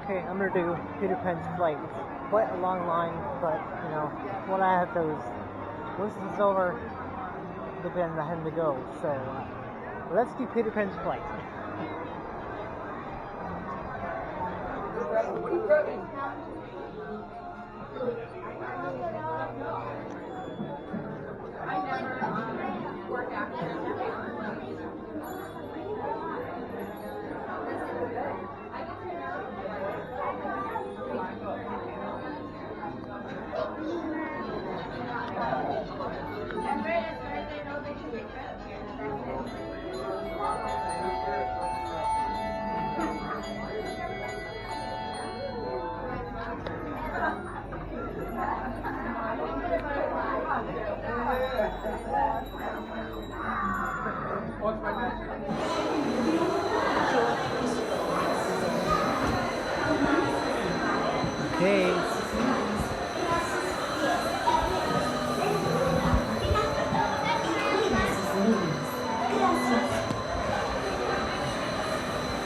Okay, I'm gonna do Peter Pan's flight. It's quite a long line, but you know, what I have to do is, once this is over, then I have to go. So let's do Peter Pan's flight. Okay.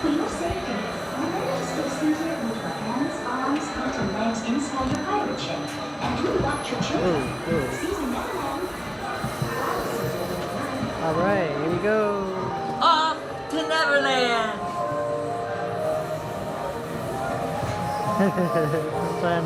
For your safety, remember to stay seated with your hands, arms, feet, and legs inside your pirate ship. And do watch your children. See you next time. Alright, here we go. Off to Neverland! Fun.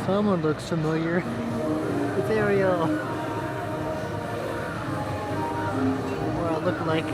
Someone looks familiar. It's Ariel. What I look like.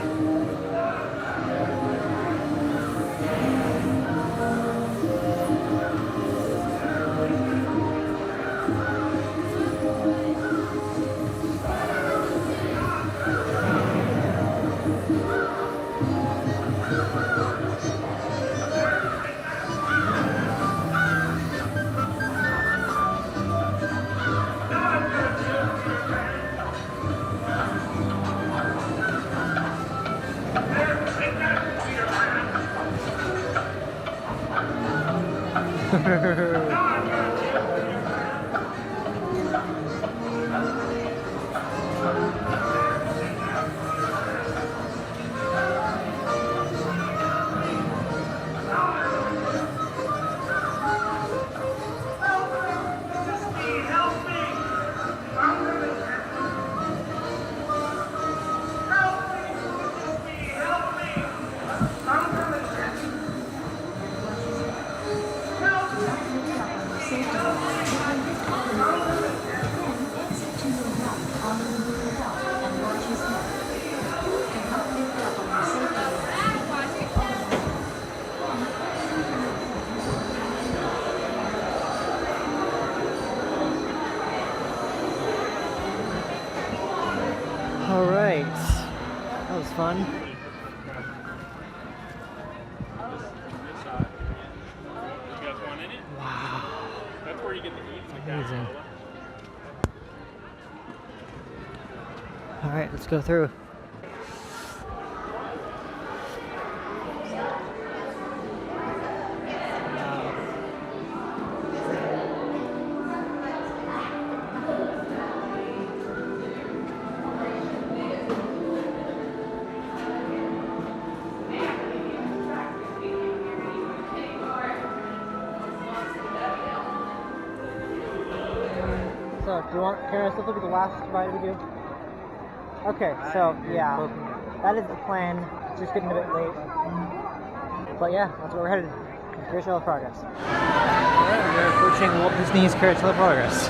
Alright, that was fun. You guys want in it? Wow, That's where you get to eat the amazing. carousel. Alright, let's go through. you want Carousel to be the last ride we do? Okay, so yeah, that is the plan. Just getting a bit late. But yeah, that's where we're headed. Carousel of Progress. Alright, we're approaching Walt Disney's Carousel of Progress.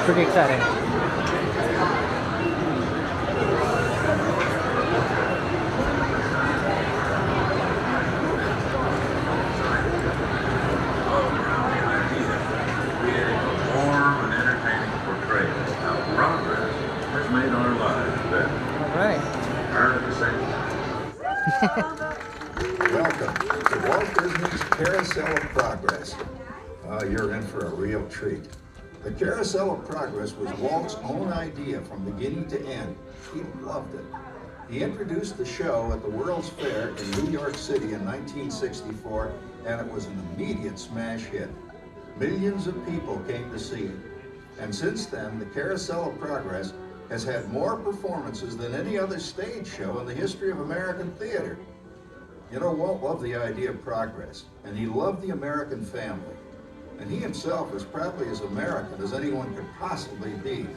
Pretty exciting. Made our lives better. All right. Welcome to Walt Disney's Carousel of Progress. You're in for a real treat. The Carousel of Progress was Walt's own idea from beginning to end. He loved it. He introduced the show at the World's Fair in New York City in 1964, and it was an immediate smash hit. Millions of people came to see it. And since then, the Carousel of Progress has had more performances than any other stage show in the history of American theater. You know, Walt loved the idea of progress, and he loved the American family. And he himself was probably as American as anyone could possibly be.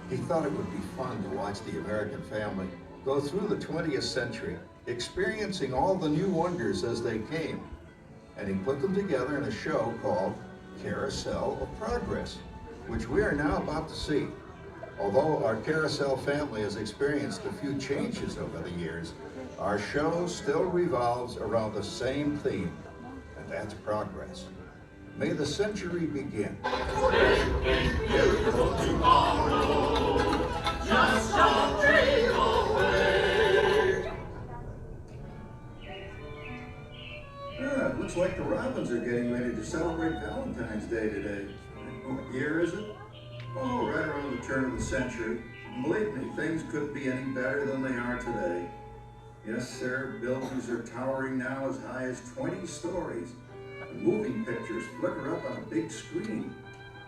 He thought it would be fun to watch the American family go through the 20th century, experiencing all the new wonders as they came. And he put them together in a show called Carousel of Progress, which we are now about to see. Although our Carousel family has experienced a few changes over the years, our show still revolves around the same theme, and that's progress. May the century begin. Just don't dream away. Yeah, it looks like the Robins are getting ready to celebrate Valentine's Day today. What year is it? Oh, right around the turn of the century. Believe me, things couldn't be any better than they are today. Yes, sir, buildings are towering now as high as 20 stories. The moving pictures flicker up on a big screen.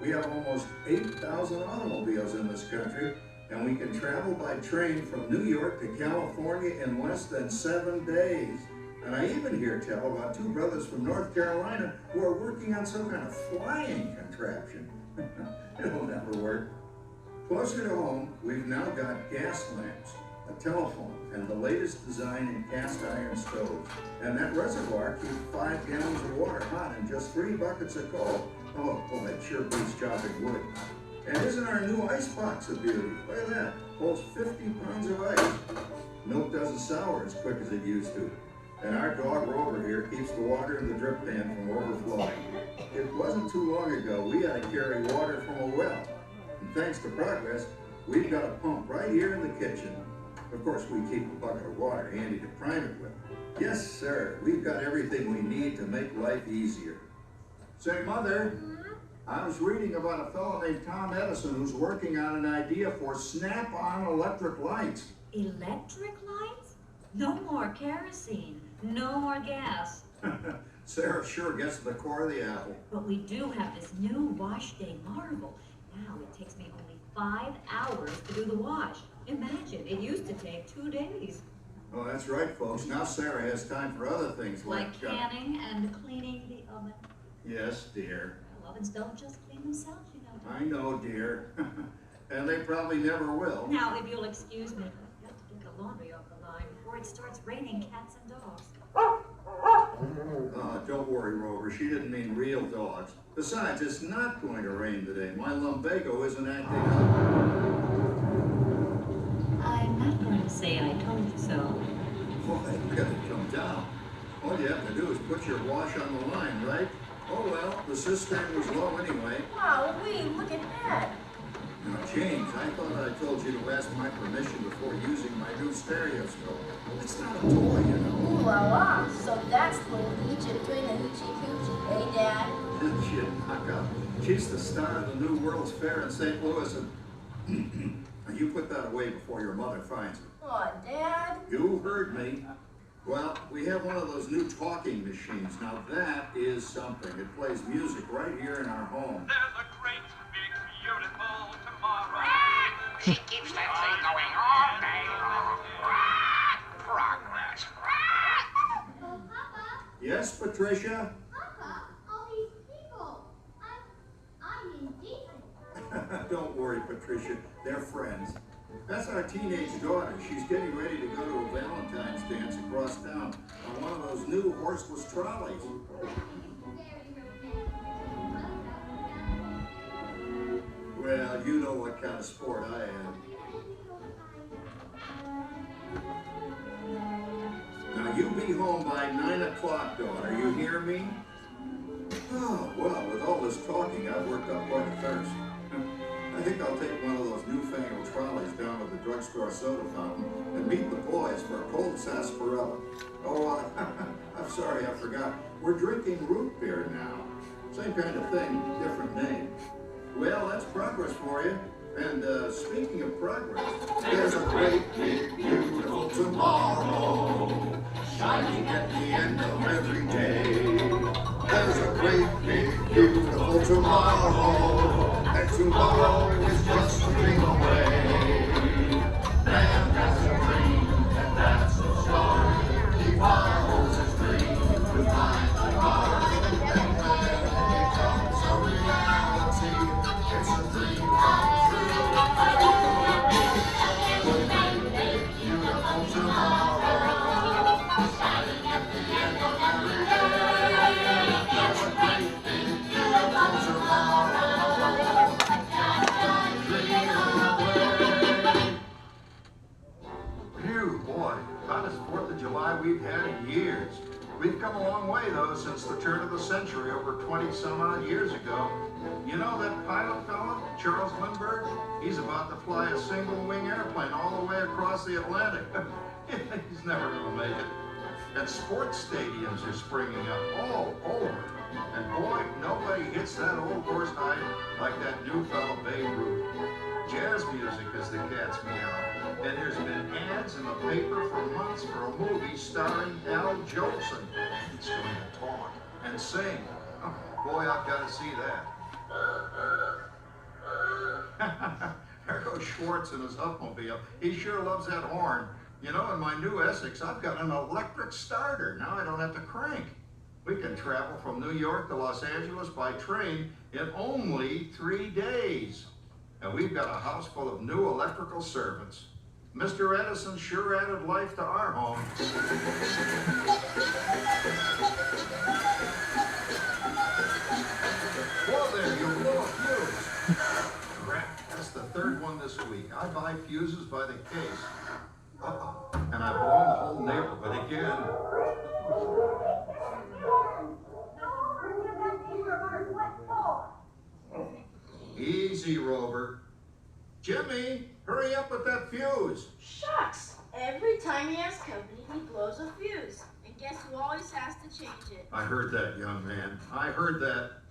We have almost 8,000 automobiles in this country, and we can travel by train from New York to California in less than 7 days. And I even hear tell about 2 brothers from North Carolina who are working on some kind of flying contraption. It'll never work. Closer to home, we've now got gas lamps, a telephone, and the latest design in cast iron stoves. And that reservoir keeps 5 gallons of water hot in just 3 buckets of coal. Oh, that sure beats chopping wood. And isn't our new ice box a beauty? Look at that. Holds 50 pounds of ice. Milk doesn't sour as quick as it used to. And our dog Rover here keeps the water in the drip pan from overflowing. It wasn't too long ago we had to carry water from a well. And thanks to progress, we've got a pump right here in the kitchen. Of course, we keep a bucket of water handy to prime it with. Yes, sir, we've got everything we need to make life easier. Say, Mother, I was reading about a fellow named Tom Edison who's working on an idea for snap-on electric lights. Electric lights? No more kerosene, no more gas. Sarah sure gets to the core of the apple. But we do have this new wash day marvel. Now it takes me only 5 hours to do the wash. Imagine, it used to take 2 days. Oh, that's right, folks. Now Sarah has time for other things Like canning and cleaning the oven. Yes, dear. Well, ovens don't just clean themselves, you know. I know, dear. And they probably never will. Now, if you'll excuse me, I've got to get the laundry off the line before it starts raining cats and dogs. Don't worry, Rover. She didn't mean real dogs. Besides, it's not going to rain today. My lumbago isn't acting up. I'm not going to say I told you so. Boy, look at it come down. All you have to do is put your wash on the line, right? Oh, well, the cistern was low anyway. Wow, look at that. Now, James, I thought I told you to ask my permission before using my new stereoscope. It's not a toy, you know. Ooh la la. So that's little Egypt doing the hoochie coochie, hey, Dad? Shit, knock up. She's the star of the new World's Fair in St. Louis, and you put that away before your mother finds it. Aw, Dad. You heard me. Well, we have one of those new talking machines. Now that is something. It plays music right here in our home. There's a great, big, beautiful tomorrow. She keeps that thing going all day long. Progress. Yes, Patricia? Papa, all these people. I'm indecent. Patricia. They're friends. That's our teenage daughter. She's getting ready to go to a Valentine's dance across town on one of those new horseless trolleys. Well, you know what kind of sport I am. Now, you be home by 9 o'clock, daughter. You hear me? Oh, well, with all this talking, I've worked up quite a thirst. I think I'll take one of those newfangled trolleys down to the drugstore soda fountain and meet the boys for a cold sarsaparilla. Oh, I'm sorry, I forgot. We're drinking root beer now. Same kind of thing, different name. Well, that's progress for you. And speaking of progress, there's a great, big, beautiful tomorrow shining at the end of every day. There's a great, big, beautiful tomorrow, and tomorrow is just a dream away. Man has a dream, and that's the story. He follows his dream with mind and heart, and when it becomes a reality, it's a dream come true. Beautiful tomorrow, shining at the end of every day. There's a great big beautiful tomorrow, dream away. Phew, boy, hottest 4th of July we've had in years. We've come a long way, though, since the turn of the century, over 20-some-odd years ago. You know that pilot fella, Charles Lindbergh? He's about to fly a single-wing airplane all the way across the Atlantic. He's never going to make it. And sports stadiums are springing up all over. And boy, nobody hits that old horse hide like that new fella Babe Ruth. Jazz music is the cat's meow. And there's been ads in the paper for months for a movie starring Al Jolson. He's going to talk and sing. Oh, boy, I've got to see that. There goes Schwartz in his Upmobile. He sure loves that horn. You know, in my new Essex, I've got an electric starter. Now I don't have to crank. We can travel from New York to Los Angeles by train in only 3 days. And we've got a house full of new electrical servants. Mr. Edison sure added life to our home. Whoa there, you blow a fuse. Crap, that's the 3rd one this week. I buy fuses by the case. Uh-oh, and I've blown the whole neighborhood again. Easy, Rover. Jimmy, hurry up with that fuse. Shucks! Every time he has company, he blows a fuse. And guess who always has to change it? I heard that, young man. I heard that.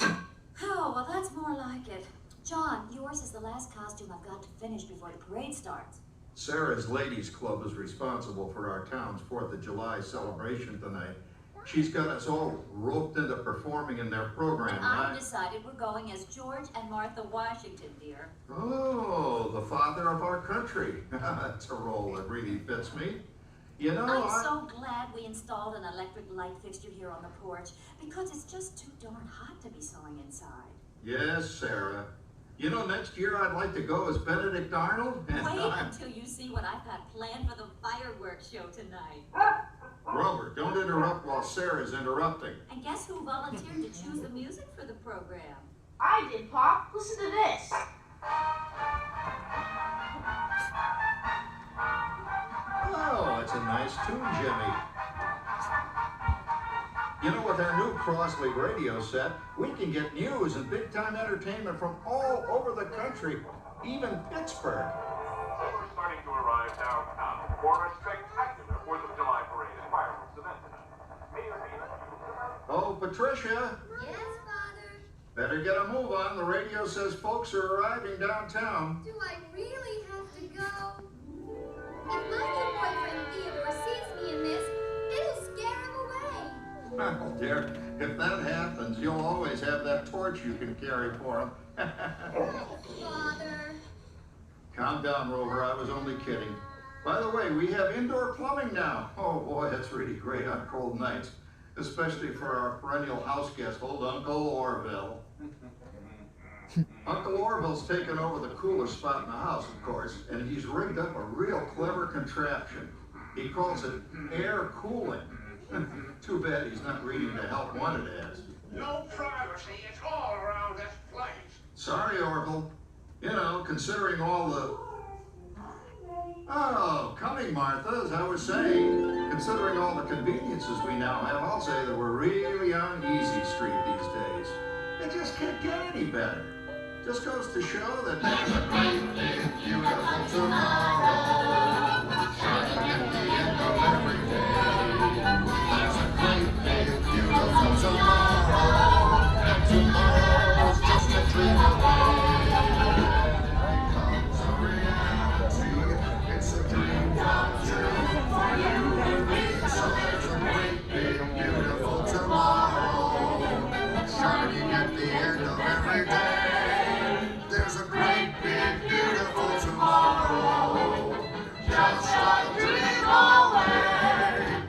Oh, well, that's more like it. John, yours is the last costume I've got to finish before the parade starts. Sarah's Ladies Club is responsible for our town's 4th of July celebration tonight. She's got us all roped into performing in their program. And I've decided we're going as George and Martha Washington, dear. Oh, the father of our country. That's a role that really fits me. You know, I'm so glad we installed an electric light fixture here on the porch, because it's just too darn hot to be sewing inside. Yes, Sarah. You know, next year I'd like to go as Benedict Arnold. Wait until you see what I've got planned for the fireworks show tonight. Rover, don't interrupt while Sarah's interrupting. And guess who volunteered to choose the music for the program? I did, Pop. Listen to this. Oh, it's a nice tune, Jimmy. You know, with our new Crossley radio set, we can get news and big-time entertainment from all over the country, even Pittsburgh. We're starting to arrive downtown for a spectacular 4th of July parade and fireworks event tonight. Mayor Hayes. Oh, Patricia, Yes, Father? better get a move on. The radio says folks are arriving downtown. Do I really have to go? If my new boyfriend Theodore sees me in this, it'll scare him away. Oh, dear, if that happens, you'll always have that torch you can carry for him. Father. Calm down, Rover. I was only kidding. By the way, we have indoor plumbing now. Oh, boy, that's really great on cold nights, especially for our perennial house guest, old Uncle Orville. Uncle Orville's taken over the cooler spot in the house, of course, and he's rigged up a real clever contraption. He calls it air cooling. Too bad he's not reading the help wanted ads. No privacy at all around this place. Sorry, Orville. You know, considering all the... Oh, coming, Martha, as I was saying, considering all the conveniences we now have, I'll say that we're really on easy street these days. It just can't get any better. Just goes to show that there's a great big beautiful tomorrow. Shining at the end of every day. There's a great big beautiful tomorrow. And tomorrow's just a dream away. Comes a reality. It's a dream come true for you and me. So there's a great big beautiful tomorrow. Shining at the end of every day. There's a great big beautiful tomorrow. Just a dream away.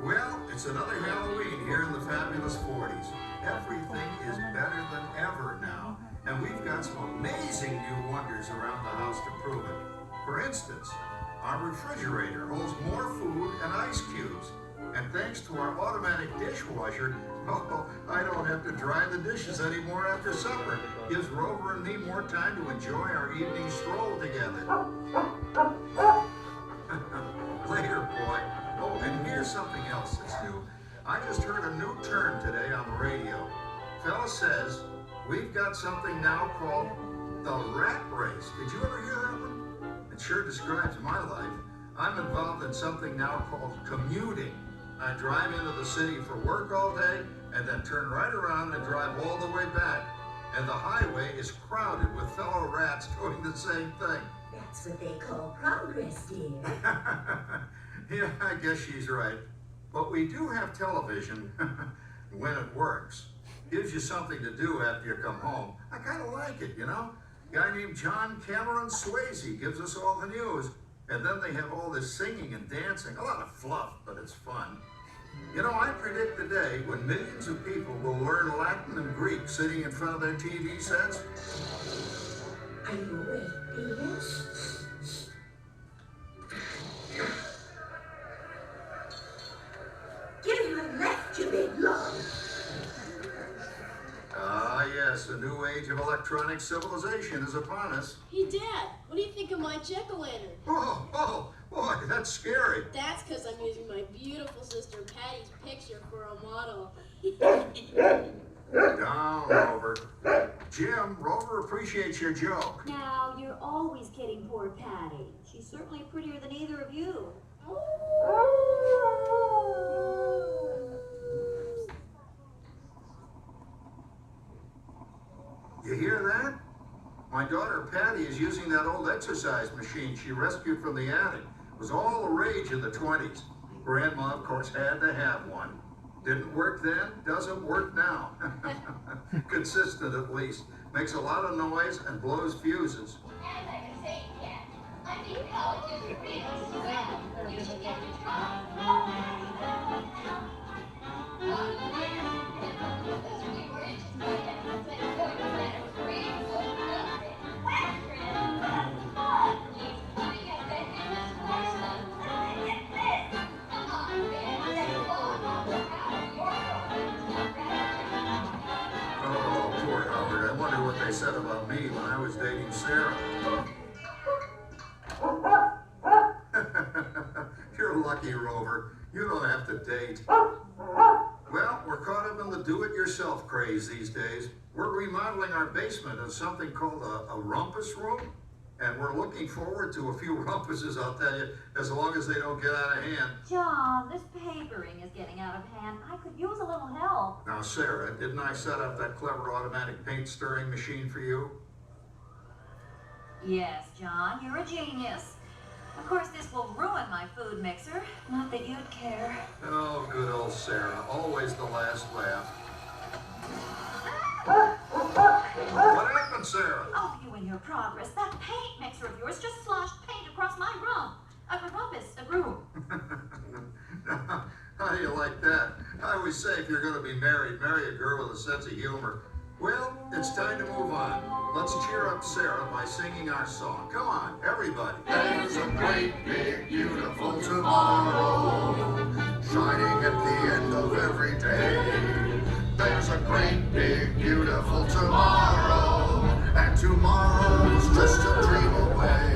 Well, it's another Halloween here in the fabulous 40s. Everything is better than ever now. And we've got some amazing new wonders around the house to prove it. For instance, our refrigerator holds more food and ice cubes. And thanks to our automatic dishwasher, I don't have to dry the dishes anymore after supper. Gives Rover and me more time to enjoy our evening stroll together. Later, boy. Oh, and here's something else that's new. I just heard a new term today on the radio. Fella says, we've got something now called the rat race. Did you ever hear that one? It sure describes my life. I'm involved in something now called commuting. I drive into the city for work all day and then turn right around and drive all the way back. And the highway is crowded with fellow rats doing the same thing. That's what they call progress, dear. Yeah, I guess she's right. But we do have television when it works. Gives you something to do after you come home. I kind of like it, you know? Guy named John Cameron Swayze gives us all the news. And then they have all this singing and dancing. A lot of fluff, but it's fun. You know, I predict the day when millions of people will learn Latin and Greek sitting in front of their TV sets. Are you awake, dear? You have left your big love. Ah, yes, a new age of electronic civilization is upon us. Hey, Dad, what do you think of my jack-o'-lantern? Oh, boy, that's scary. That's because I'm using my beautiful sister Patty's picture for a model. Down, Rover. Jim, Rover appreciates your joke. Now, you're always kidding poor Patty. She's certainly prettier than either of you. You hear that? My daughter Patty is using that old exercise machine she rescued from the attic. It was all the rage in the 20s. Grandma, of course, had to have one. Didn't work then, doesn't work now. Consistent at least. Makes a lot of noise and blows fuses. As I was saying, Cat, I think college is really swell. You should get to try. Oh, poor Albert. I wonder what they said about me when I was dating Sarah. You're lucky, Rover. You don't have to date. Well, we're caught up in the do-it-yourself craze these days. We're remodeling our basement as something called a rumpus room. And we're looking forward to a few rumpuses, I'll tell you, as long as they don't get out of hand. John, this papering is getting out of hand. I could use a little help. Now, Sarah, didn't I set up that clever automatic paint stirring machine for you? Yes, John, you're a genius. Of course, this will ruin my food mixer. Not that you'd care. Oh, good old Sarah. Always the last laugh. What happened, Sarah? Oh, you and your progress. That paint mixer of yours just sloshed paint across my room. A room. How do you like that? I always say if you're going to be married, marry a girl with a sense of humor. Well, It's time to move on. Let's cheer up Sarah by singing our song. Come on, everybody. There's a great, big, beautiful tomorrow, shining at the end of every day. There's a great, big, beautiful tomorrow, and tomorrow's just a dream away.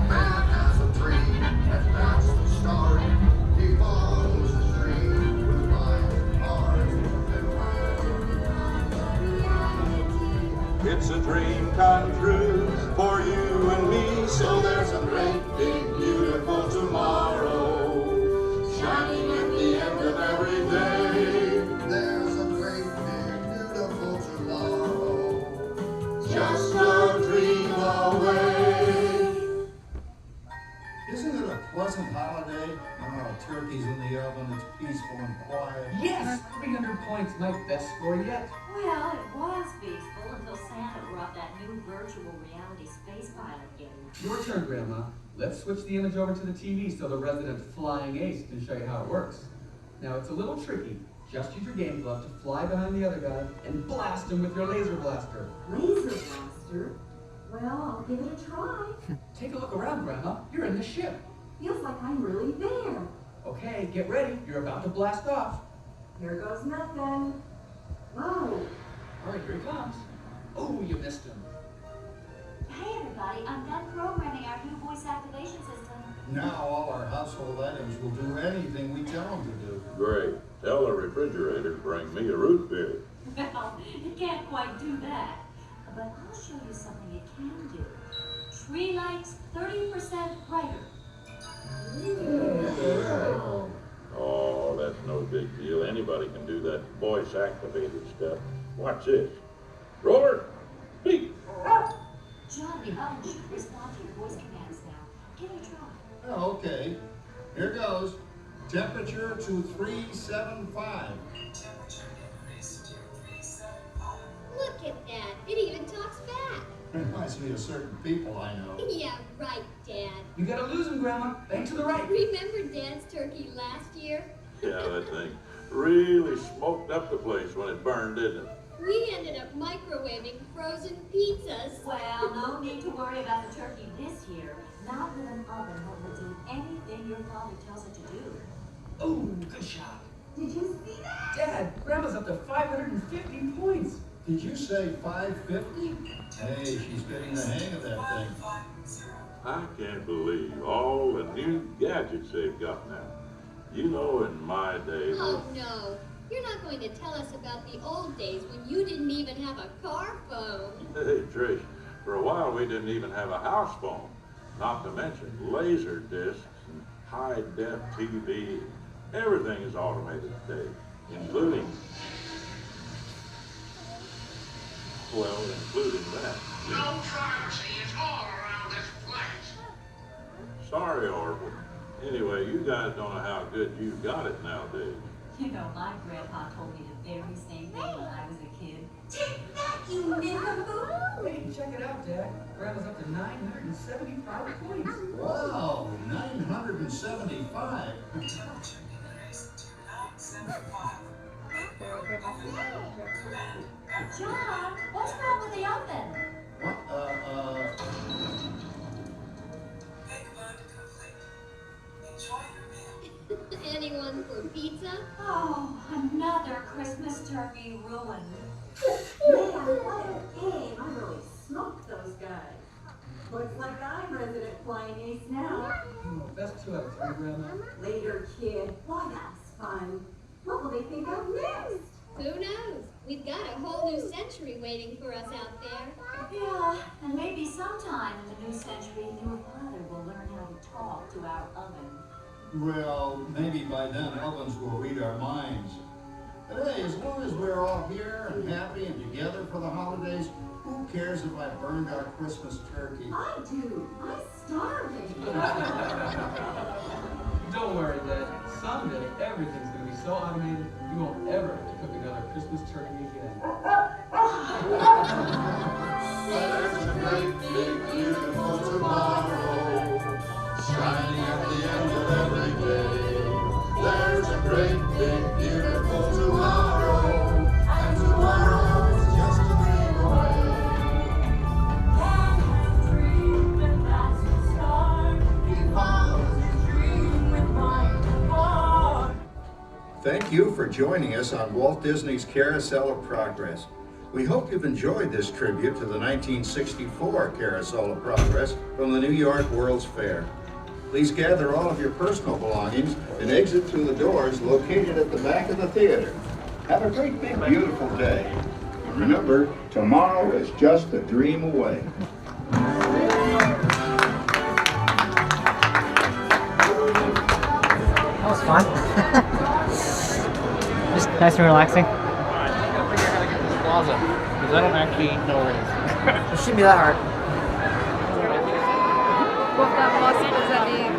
Man has a dream, and that's the story. He follows his dream with mind, heart, and mind. It's a dream come true for you and me, so there's a great, big, beautiful tomorrow, shining at the end of every day. There's a great, big, beautiful tomorrow, just a dream away. Isn't it a pleasant holiday? Oh, turkey's in the oven, it's peaceful and quiet. Yes! 300 points, my best score yet. Well, it was peaceful until Santa brought that new virtual reality space pilot game. Your turn, Grandma. Let's switch the image over to the TV so the resident flying ace can show you how it works. Now, it's a little tricky. Just use your game glove to fly behind the other guy and blast him with your laser blaster. Laser blaster? Well, I'll give it a try. Take a look around, Grandma. You're in the ship. Feels like I'm really there. Okay, get ready. You're about to blast off. Here goes nothing. Whoa. All right, here he comes. Oh, you missed him. Hey, everybody, I'm done programming our new voice activation system. Now all our household items will do anything we tell them to do. Great. Tell the refrigerator to bring me a root beer. Well, it can't quite do that. But I'll show you something it can do. Tree lights 30% brighter. Oh, that's no big deal. Anybody can do that voice-activated stuff. Watch this. Roar! Beep! Johnny, you should respond to your voice commands now. Give it a try. Oh, okay. Here goes. Temperature to 375. Look at that. It even talks back. Reminds me of certain people I know. Yeah, right, Dad. You gotta lose him, Grandma. Bank to the right. Remember Dad's turkey last year? Yeah, that thing really smoked up the place when it burned, didn't it? We ended up microwaving frozen pizzas. Well, no need to worry about the turkey this year. Not with an oven that will do anything your father tells it to do. Oh, good shot. Did you see that? Dad, Grandma's up to 550 points. Did you say 550? Hey, she's getting the hang of that thing. I can't believe all the new gadgets they've got now. You know, in my day... Oh, no. You're not going to tell us about the old days when you didn't even have a car phone. Hey, Trish, for a while we didn't even have a house phone. Not to mention laser discs and high-def TV. Everything is automated today, including... Well, including that. No privacy is all around this place. Sorry, Orville. Anyway, you guys don't know how good you've got it nowadays. You know, my grandpa told me the very same thing when I was a kid. Take that, you nincompoop! Hey, check it out, Dad. Grandma's up to 975 points. Wow, 975. John, what's wrong with the oven? What? Anyone for pizza? Oh, another Christmas turkey ruined. Man, what a game. I really smoked those guys. Looks like I'm resident flying ace now. Oh, best 2 out of 3, Grandma. Later, kid. Boy, that's fun. What will they think of next? Who knows? We've got a whole new century waiting for us out there. Yeah, and maybe sometime in the new century, your father will learn how to talk to our oven. Well, maybe by then ovens will read our minds. But hey, as long as we're all here and happy and together for the holidays, who cares if I burned our Christmas turkey? I do. I'm starving. Don't worry, Dad. Someday, everything's going to be so automated, you won't ever have to cook another Christmas turkey again. There's a great, big, beautiful tomorrow, shining at the end of every day. There's a great, big, beautiful tomorrow, and tomorrow's just Thank you for joining us on Walt Disney's Carousel of Progress. We hope you've enjoyed this tribute to the 1964 Carousel of Progress from the New York World's Fair. Please gather all of your personal belongings and exit through the doors located at the back of the theater. Have a great big beautiful day. And remember, tomorrow is just a dream away. That was fun. Just nice and relaxing. I gotta figure out how to get this plaza, because I don't actually know where it is. It shouldn't be that hard. What that was that name?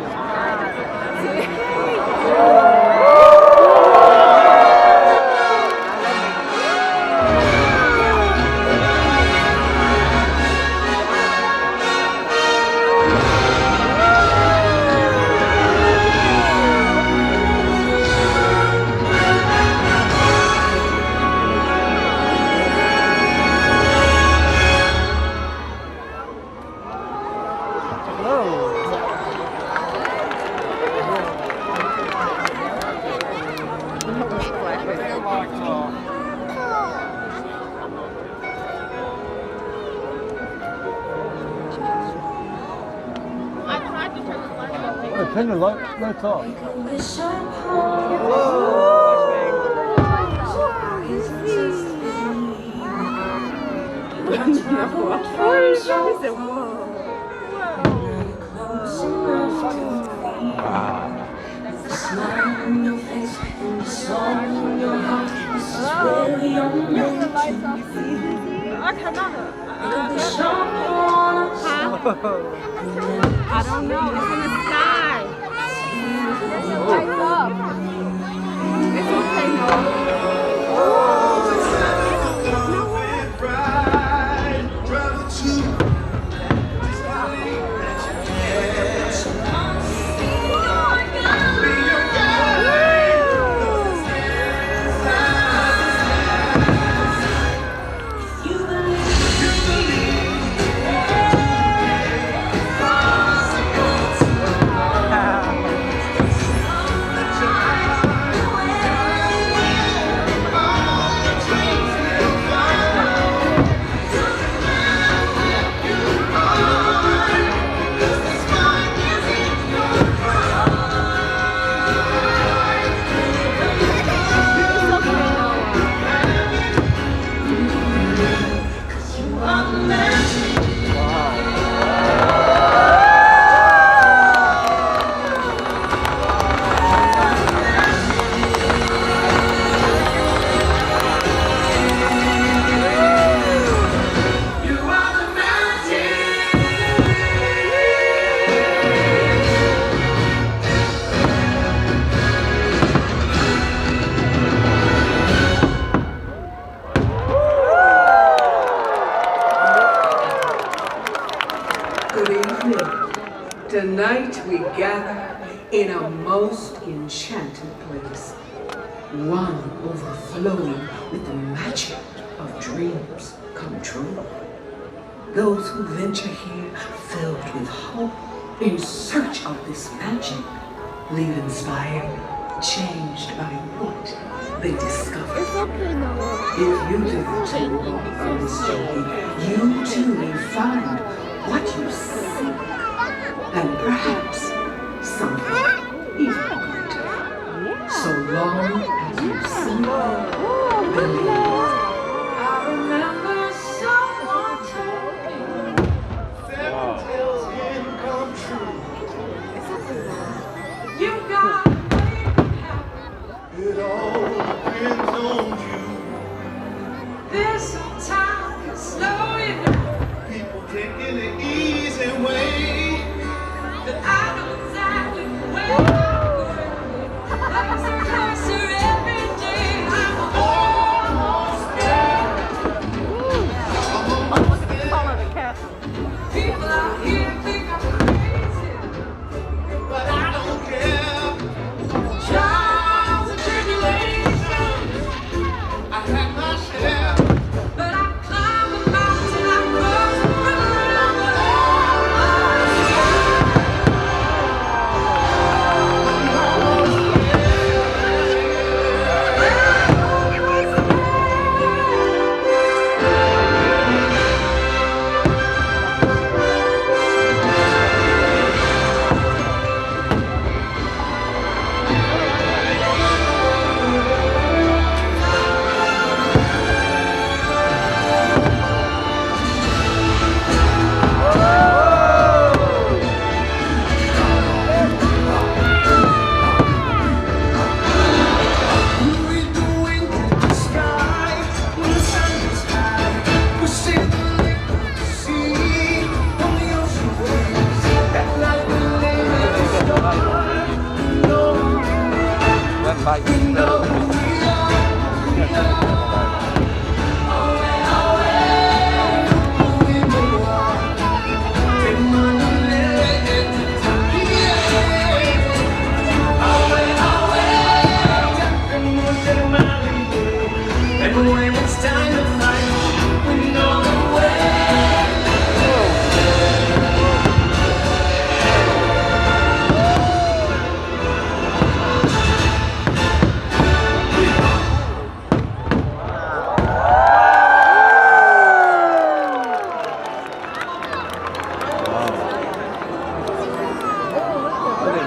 Turn the lights off. I don't know. It's in the sky. Lights up. It's okay, Tonight we gather in a most enchanted place, one overflowing with the magic of dreams come true. Those who venture here filled with hope, in search of this magic, leave inspired, changed by what they discover. If you dare to walk on this journey, you too may find what you seek. And perhaps something even greater. So long as you see, believe. I remember someone told me fairy tales can come true. You got to make it happen. It all depends on you. There's some time to slow you down. People taking the easy way. That I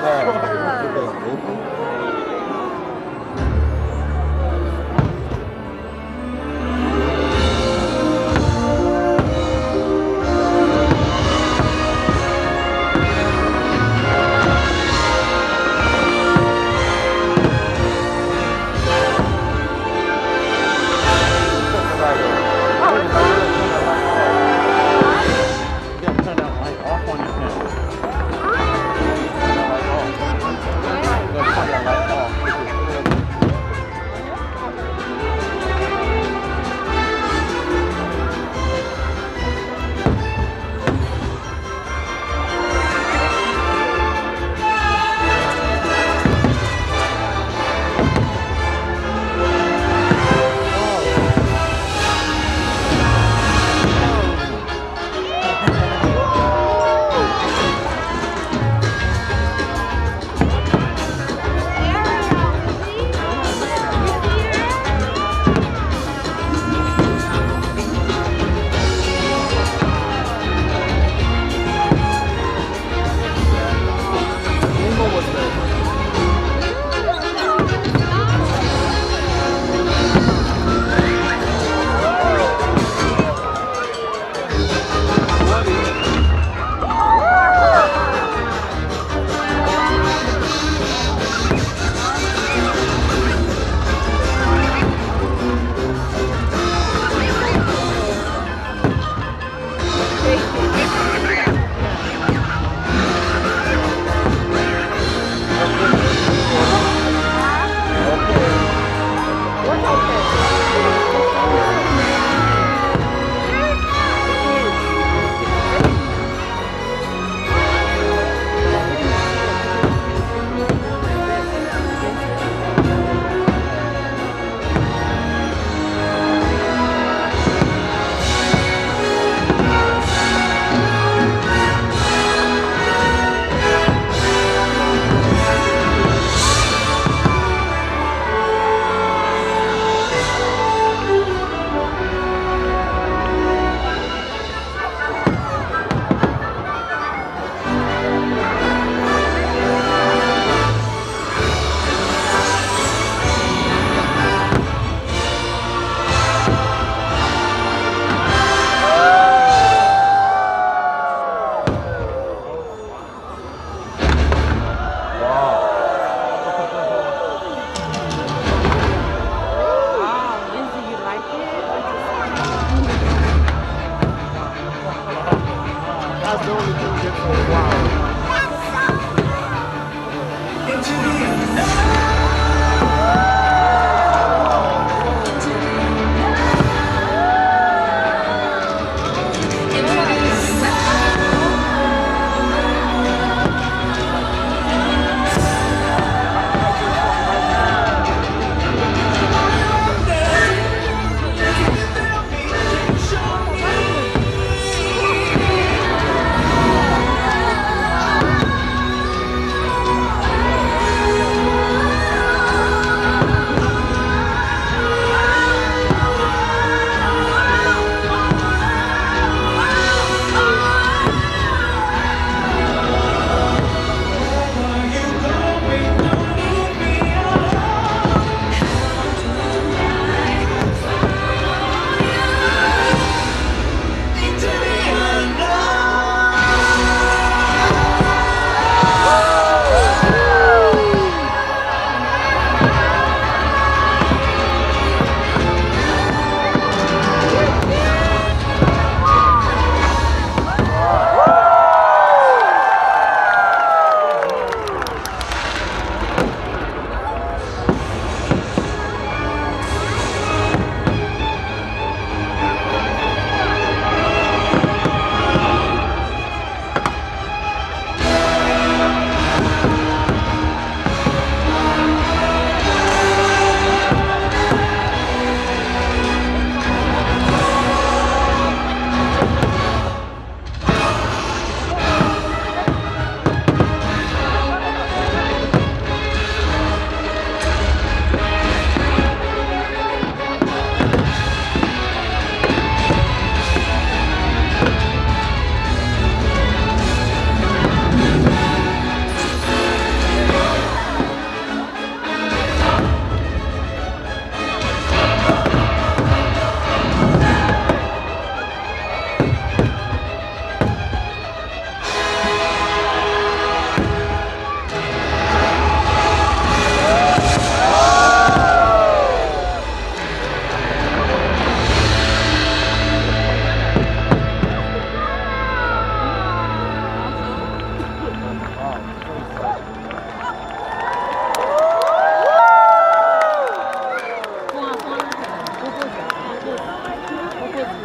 Turn that light off on your camera. Turn that light off. Go turn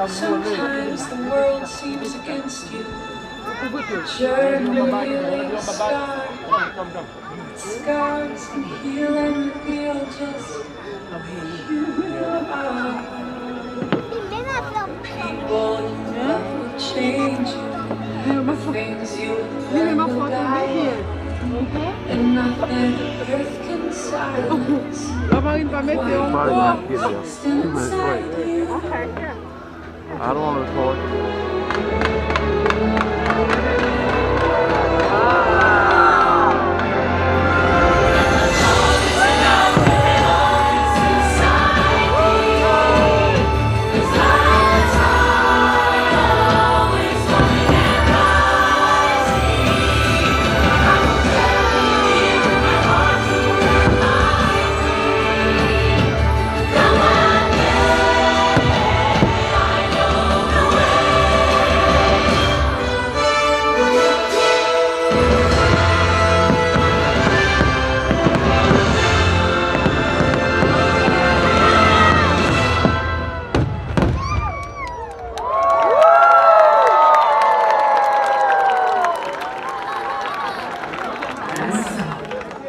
Sometimes the world seems against you. Journaling scars can heal and reveal just who you are. People you love will change you. The things you learn will die. And nothing earth can silence. What's inside you. I don't want to record.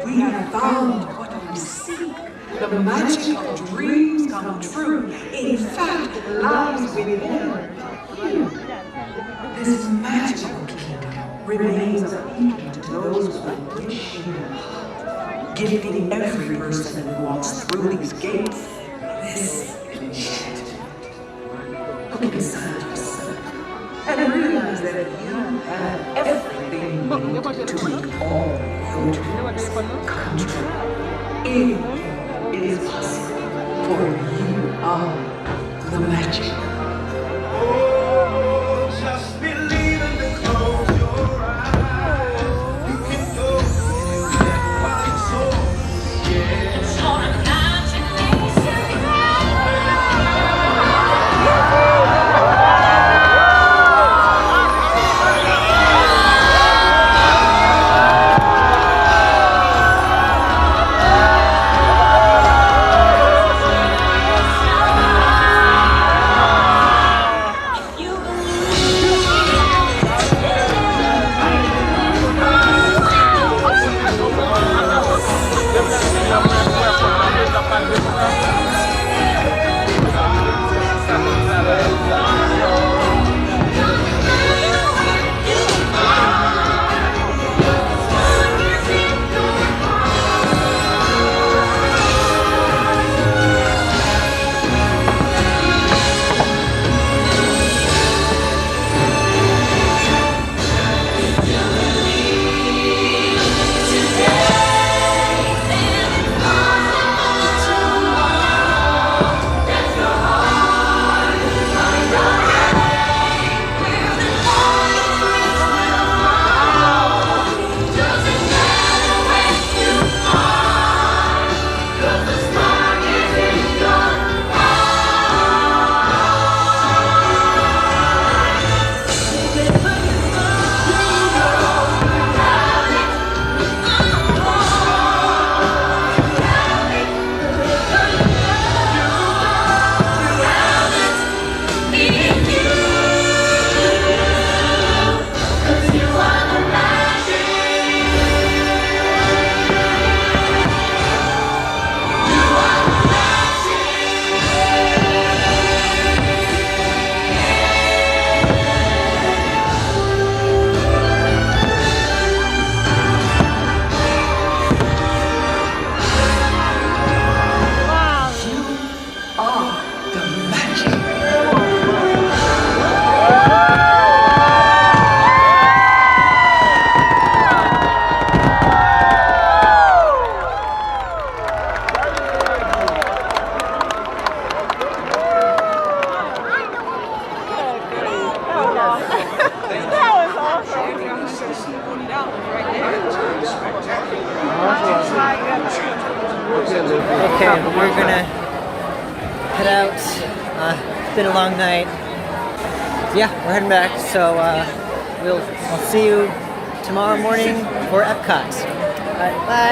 We have found what we seek. The magic of dreams come true. In fact, lies within. This magical kingdom remains a kingdom to those who wish here, giving every person who walks through these gates this enchantment. Look inside yourself and realize that you have everything you need to make all your dreams come true. It is possible, for you are the magic. Oh, just believe and close your eyes. You can go and find soul. Yeah. It's your imagination. Okay, we're gonna head out. It's been a long night. Yeah, we're heading back. So I'll see you tomorrow morning for EPCOT. Alright, bye!